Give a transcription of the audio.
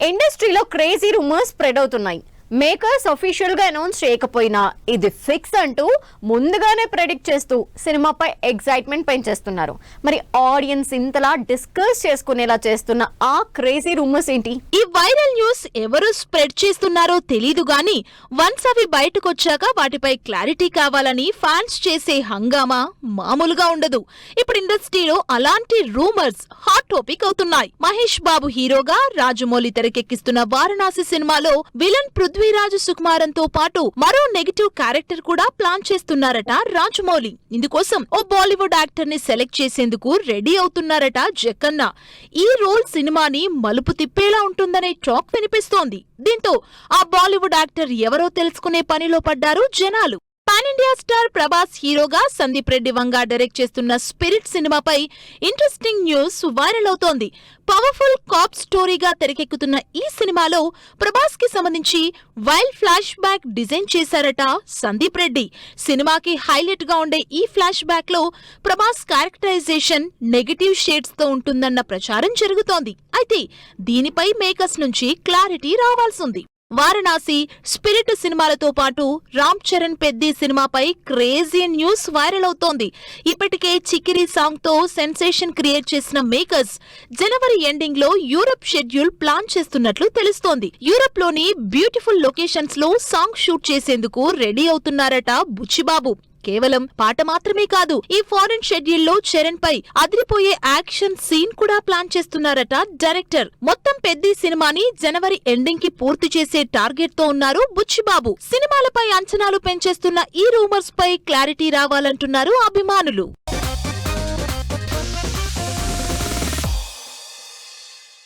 ఇండస్ట్రీలో crazy rumours spread అవుతున్నాయి. Makers official గా అనౌన్స్ చేయకపోయినా ఇది ఫిక్స్ అంటూ ముందుగానే ప్రెడిక్ట్ చేస్తూ సినిమాపై ఎక్సైట్మెంట్ పెంచేస్తున్నారు. మరి ఆడియన్స్ ఇంతలా డిస్కస్ చేసుకునేలా చేస్తున్న ఆ క్రేజీ రూమర్స్ ఏంటి? ఈ వైరల్ న్యూస్ ఎవరు స్ప్రెడ్ చేస్తున్నారో తెలీదు గానీ వన్స్ అవి బయటకొచ్చాక వాటిపై క్లారిటీ కావాలని ఫ్యాన్స్ చేసే హంగామా మామూలుగా ఉండదు. ఇప్పుడు ఇండస్ట్రీలో అలాంటి రూమర్స్ హాట్ టాపిక్ అవుతున్నాయి. మహేష్ బాబు హీరోగా రాజమౌళి తెరకెక్కిస్తున్న వారణాసి సినిమాలో విలన్ పృథ్వీరాజ్ సుకుమారంతో పాటు మరో నెగటివ్ క్యారెక్టర్ కూడా ప్లాన్ చేస్తున్నారట రాజమౌళి. ఇందుకోసం ఓ బాలీవుడ్ యాక్టర్ ని సెలెక్ట్ చేసేందుకు రెడీ అవుతున్నారట జక్కన్న. ఈ రోల్ సినిమాని మలుపు తిప్పేలా ఉంటుందనే టాక్ వినిపిస్తోంది. దీంతో ఆ బాలీవుడ్ యాక్టర్ ఎవరో తెలుసుకునే పనిలో పడ్డారు జనాలు. పాన్ ఇండియా స్టార్ ప్రభాస్ హీరోగా సందీప్ రెడ్డి వంగా డైరెక్ట్ చేస్తున్న స్పిరిట్ సినిమాపై ఇంట్రెస్టింగ్ న్యూస్ వైరల్ అవుతోంది. పవర్ఫుల్ కాప్ స్టోరీగా తెరకెక్కుతున్న ఈ సినిమాలో ప్రభాస్ కి సంబంధించి వైల్డ్ ఫ్లాష్ బ్యాక్ డిజైన్ చేశారట సందీప్ రెడ్డి. సినిమాకి హైలైట్ గా ఉండే ఈ ఫ్లాష్ బ్యాక్ లో ప్రభాస్ క్యారెక్టరైజేషన్ నెగటివ్ షేడ్స్ తో ఉంటుందన్న ప్రచారం జరుగుతోంది. అయితే దీనిపై మేకర్స్ నుంచి క్లారిటీ రావాల్సింది. వారణాసి, స్పిరిట్ సినిమాలతో పాటు రామ్ చరణ్ పెద్ది సినిమాపై క్రేజీ న్యూస్ వైరల్ అవుతోంది. ఇప్పటికే చికిరి సాంగ్ తో సెన్సేషన్ క్రియేట్ చేసిన మేకర్స్ జనవరి ఎండింగ్ లో యూరప్ షెడ్యూల్ ప్లాన్ చేస్తున్నట్లు తెలుస్తోంది. యూరప్ లోని బ్యూటిఫుల్ లొకేషన్స్ లో సాంగ్ షూట్ చేసేందుకు రెడీ అవుతున్నారట బుచ్చిబాబు. కేవలం పాట మాత్రమే కాదు, ఈ ఫారెన్ షెడ్యూల్ లో చరణ్ పై అదిరిపోయే యాక్షన్ సీన్ కూడా ప్లాన్ చేస్తున్నారట డైరెక్టర్. మొత్తం పెద్ద సినిమాని జనవరి ఎండింగ్ కి పూర్తి చేసే టార్గెట్ తో ఉన్నారు బుచ్చిబాబు. సినిమాలపై అంచనాలు పెంచేస్తున్న ఈ రూమర్స్ పై క్లారిటీ రావాలంటున్నారు అభిమానులు.